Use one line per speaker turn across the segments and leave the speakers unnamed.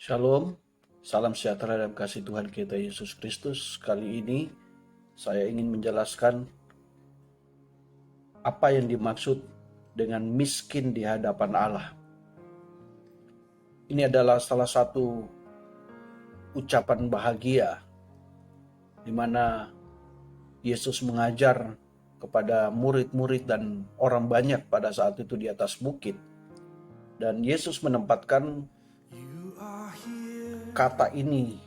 Shalom, salam sejahtera dan kasih Tuhan kita Yesus Kristus. Kali ini saya ingin menjelaskan apa yang dimaksud dengan miskin di hadapan Allah. Ini adalah salah satu ucapan bahagia di mana Yesus mengajar kepada murid-murid dan orang banyak pada saat itu di atas bukit. Dan Yesus menempatkan kata ini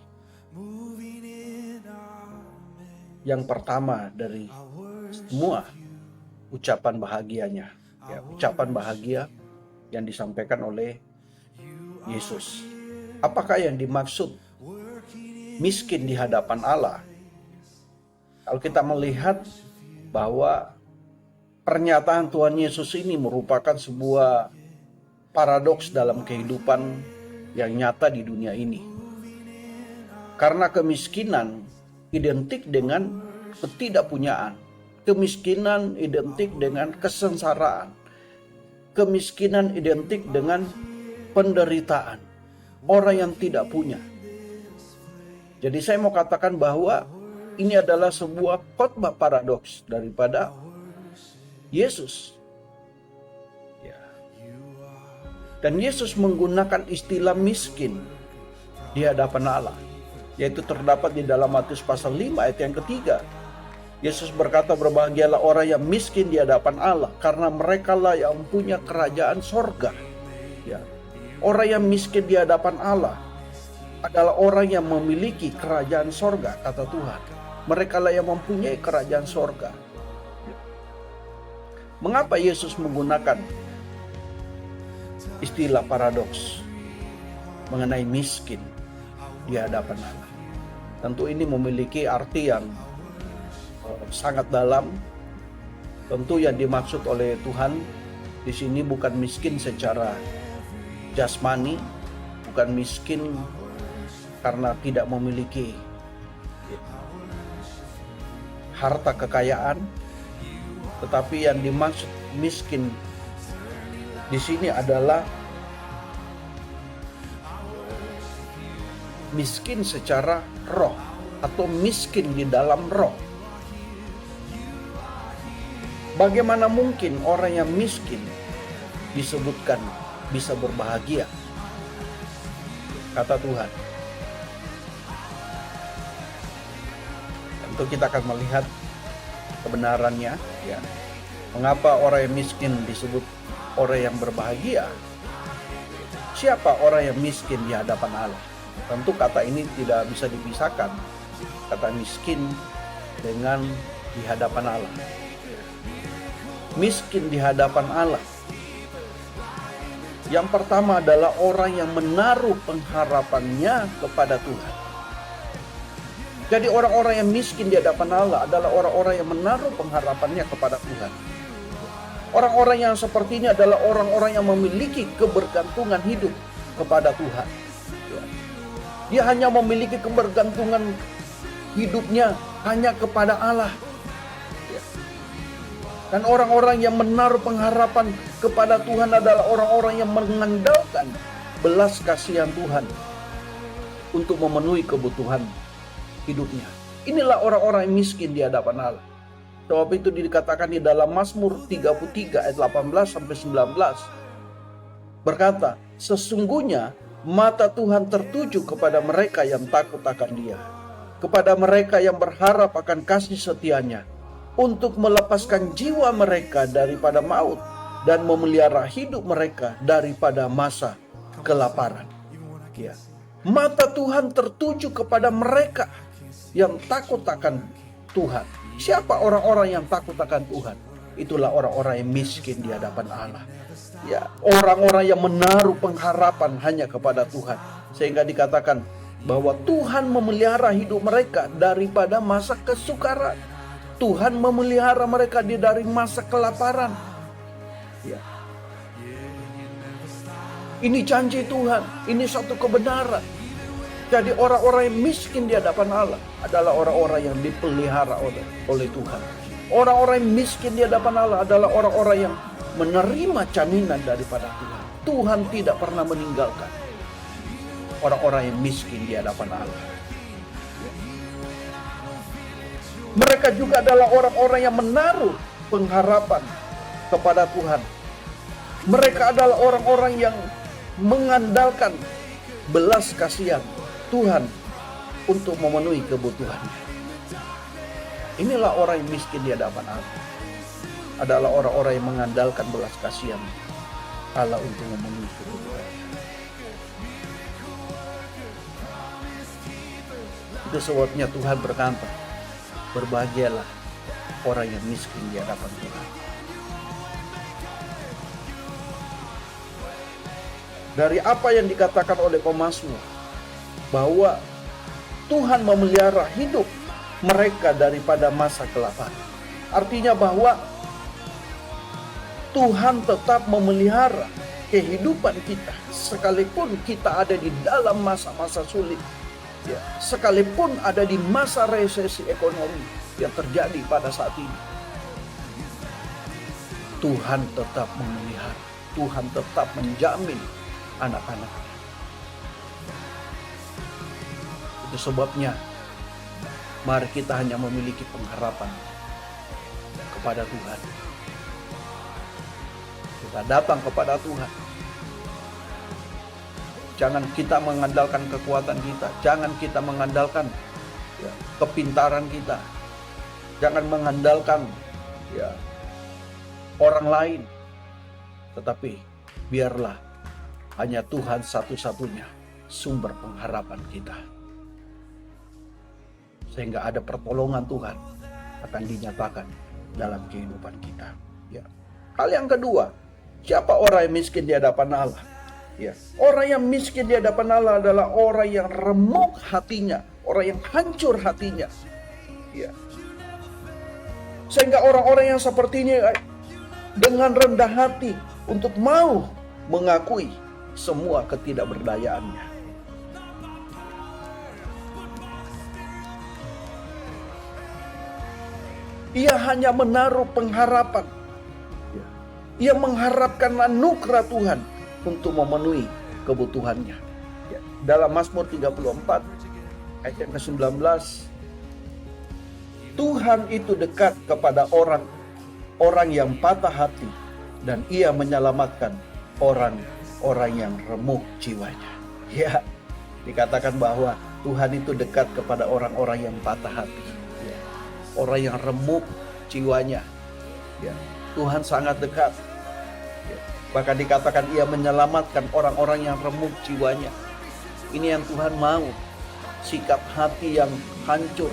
yang pertama dari semua ucapan bahagianya, ucapan bahagia yang disampaikan oleh Yesus. Apakah yang dimaksud miskin di hadapan Allah? Kalau kita melihat bahwa pernyataan Tuhan Yesus ini merupakan sebuah paradoks dalam kehidupan yang nyata di dunia ini. Karena kemiskinan identik dengan ketidakpunyaan. Kemiskinan identik dengan kesengsaraan. Kemiskinan identik dengan penderitaan. Orang yang tidak punya. Jadi saya mau katakan bahwa ini adalah sebuah khotbah paradoks daripada Yesus. Dan Yesus menggunakan istilah miskin di hadapan Allah, yaitu terdapat di dalam Matius pasal 5 ayat yang ketiga. Yesus berkata, berbahagialah orang yang miskin di hadapan Allah, karena merekalah yang punya kerajaan sorga. Orang yang miskin di hadapan Allah adalah orang yang memiliki kerajaan sorga, kata Tuhan. Merekalah yang mempunyai kerajaan sorga. Mengapa Yesus menggunakan istilah paradoks mengenai miskin di hadapan Allah? Tentu ini memiliki arti yang sangat dalam. Tentu yang dimaksud oleh Tuhan di sini bukan miskin secara jasmani, bukan miskin karena tidak memiliki harta kekayaan, tetapi yang dimaksud miskin di sini adalah miskin secara roh atau miskin di dalam roh. Bagaimana mungkin orang yang miskin disebutkan bisa berbahagia? Kata Tuhan. Tentu kita akan melihat kebenarannya, ya. Mengapa orang yang miskin disebut orang yang berbahagia? Siapa orang yang miskin di hadapan Allah? Tentu kata ini tidak bisa dipisahkan, kata miskin dengan di hadapan Allah. Miskin di hadapan Allah, yang pertama adalah orang yang menaruh pengharapannya kepada Tuhan. Jadi orang-orang yang miskin di hadapan Allah adalah orang-orang yang menaruh pengharapannya kepada Tuhan. Orang-orang yang seperti ini adalah orang-orang yang memiliki kebergantungan hidup kepada Tuhan. Dia hanya memiliki kebergantungan hidupnya hanya kepada Allah. Dan orang-orang yang menaruh pengharapan kepada Tuhan adalah orang-orang yang mengandalkan belas kasihan Tuhan untuk memenuhi kebutuhan hidupnya. Inilah orang-orang yang miskin di hadapan Allah. Sebab itu dikatakan di dalam Mazmur 33 ayat 18-19. Berkata, sesungguhnya mata Tuhan tertuju kepada mereka yang takut akan Dia, kepada mereka yang berharap akan kasih setianya, untuk melepaskan jiwa mereka daripada maut dan memelihara hidup mereka daripada masa kelaparan. Mata Tuhan tertuju kepada mereka yang takut akan Tuhan. Siapa orang-orang yang takut akan Tuhan? Itulah orang-orang yang miskin di hadapan Allah. Orang-orang yang menaruh pengharapan hanya kepada Tuhan, sehingga dikatakan bahwa Tuhan memelihara hidup mereka daripada masa kesukaran. Tuhan memelihara mereka dari masa kelaparan. Ini janji Tuhan, ini satu kebenaran. Jadi orang-orang yang miskin di hadapan Allah adalah orang-orang yang dipelihara oleh Tuhan. Orang-orang yang miskin di hadapan Allah adalah orang-orang yang menerima jaminan daripada Tuhan. Tuhan tidak pernah meninggalkan. orang-orang yang miskin di hadapan Allah. Mereka juga adalah orang-orang yang menaruh pengharapan kepada Tuhan. Mereka adalah orang-orang yang mengandalkan belas kasihan Tuhan untuk memenuhi kebutuhannya. Inilah orang yang miskin di hadapan Allah. Adalah orang-orang yang mengandalkan belas kasihan Allah untuk memenuhi kebutuhannya. Itu sebabnya Tuhan berkata, berbahagialah orang yang miskin di hadapan Tuhan. Dari apa yang dikatakan oleh pemazmur, bahwa Tuhan memelihara hidup mereka daripada masa kelaparan. Artinya bahwa Tuhan tetap memelihara kehidupan kita sekalipun kita ada di dalam masa-masa sulit. Ya, sekalipun ada di masa resesi ekonomi yang terjadi pada saat ini, Tuhan tetap memelihara, Tuhan tetap menjamin anak-anaknya. Itu sebabnya mari kita hanya memiliki pengharapan kepada Tuhan. Kita datang kepada Tuhan. Jangan kita mengandalkan kekuatan kita, jangan kita mengandalkan kepintaran kita, jangan mengandalkan orang lain, tetapi biarlah hanya Tuhan satu-satunya sumber pengharapan kita, sehingga ada pertolongan Tuhan akan dinyatakan dalam kehidupan kita. Hal yang kedua, siapa orang yang miskin di hadapan Allah? Orang yang miskin di hadapan Allah adalah orang yang remuk hatinya, orang yang hancur hatinya. Sehingga orang-orang yang seperti ini dengan rendah hati untuk mau mengakui semua ketidakberdayaannya. Ia hanya menaruh pengharapan. Ia mengharapkan anugerah Tuhan untuk memenuhi kebutuhannya. Dalam Mazmur 34 ayat yang ke-19, Tuhan itu dekat kepada orang yang patah hati, dan ia menyelamatkan orang yang remuk jiwanya. Dikatakan bahwa Tuhan itu dekat kepada orang-orang yang patah hati, orang yang remuk jiwanya. Tuhan sangat dekat. Bahkan dikatakan ia menyelamatkan orang-orang yang remuk jiwanya. Ini yang Tuhan mau. Sikap hati yang hancur.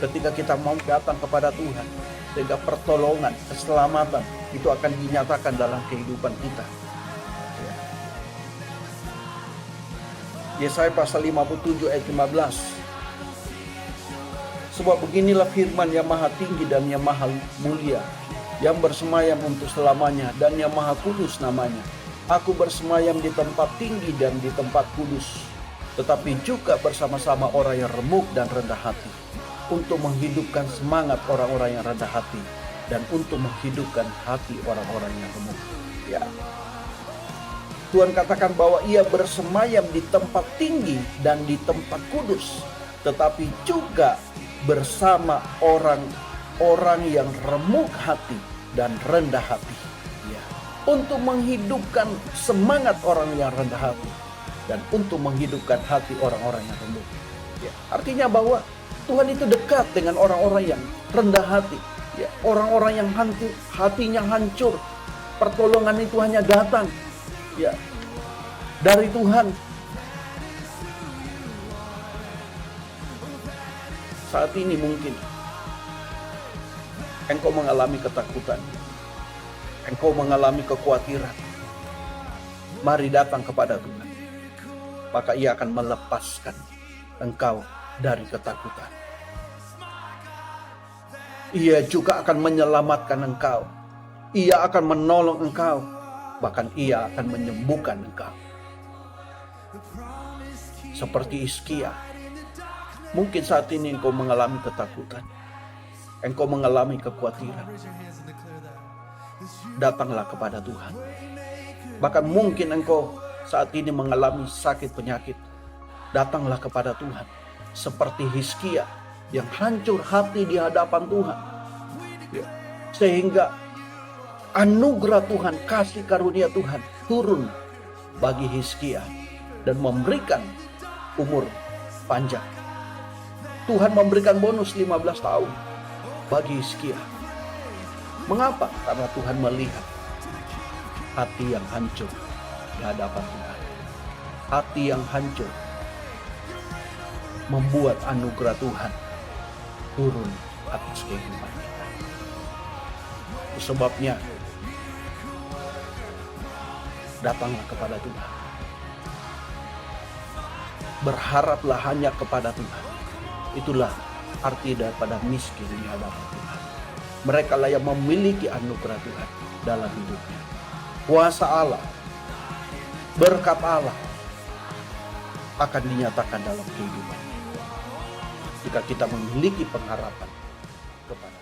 Ketika kita mau datang kepada Tuhan, sehingga pertolongan, keselamatan itu akan dinyatakan dalam kehidupan kita. Yesaya pasal 57 ayat 15. Sebab beginilah firman yang maha tinggi dan yang maha mulia, yang bersemayam untuk selamanya, dan yang maha kudus namanya. Aku bersemayam di tempat tinggi dan di tempat kudus, tetapi juga bersama-sama orang yang remuk dan rendah hati, untuk menghidupkan semangat orang-orang yang rendah hati, dan untuk menghidupkan hati orang-orang yang remuk. Tuhan katakan bahwa ia bersemayam di tempat tinggi dan di tempat kudus, tetapi juga bersama orang yang remuk hati dan rendah hati, untuk menghidupkan semangat orang yang rendah hati dan untuk menghidupkan hati orang-orang yang remuk. Artinya bahwa Tuhan itu dekat dengan orang-orang yang rendah hati, orang-orang yang hatinya hancur. Pertolongan itu hanya datang dari Tuhan. Saat ini mungkin engkau mengalami ketakutan, engkau mengalami kekhawatiran. Mari datang kepada Tuhan, maka Ia akan melepaskan engkau dari ketakutan. Ia juga akan menyelamatkan engkau. Ia akan menolong engkau, bahkan Ia akan menyembuhkan engkau. Seperti Hizkia, mungkin saat ini engkau mengalami ketakutan, engkau mengalami kekhawatiran. Datanglah kepada Tuhan. Bahkan mungkin engkau saat ini mengalami sakit penyakit, datanglah kepada Tuhan. Seperti Hizkia yang hancur hati di hadapan Tuhan. Ya. Sehingga anugerah Tuhan, kasih karunia Tuhan turun bagi Hizkia dan memberikan umur panjang. Tuhan memberikan bonus 15 tahun bagi Hizkia. Mengapa? Karena Tuhan melihat hati yang hancur di hadapan Tuhan. Hati yang hancur membuat anugerah Tuhan turun atas kehidupan kita. Itu sebabnya datanglah kepada Tuhan. Berharaplah hanya kepada Tuhan. Itulah arti daripada miskin di hadapan Tuhan. Mereka lah yang memiliki anugerah Tuhan dalam hidupnya. Kuasa Allah, berkat Allah akan dinyatakan dalam kehidupan jika kita memiliki pengharapan kepada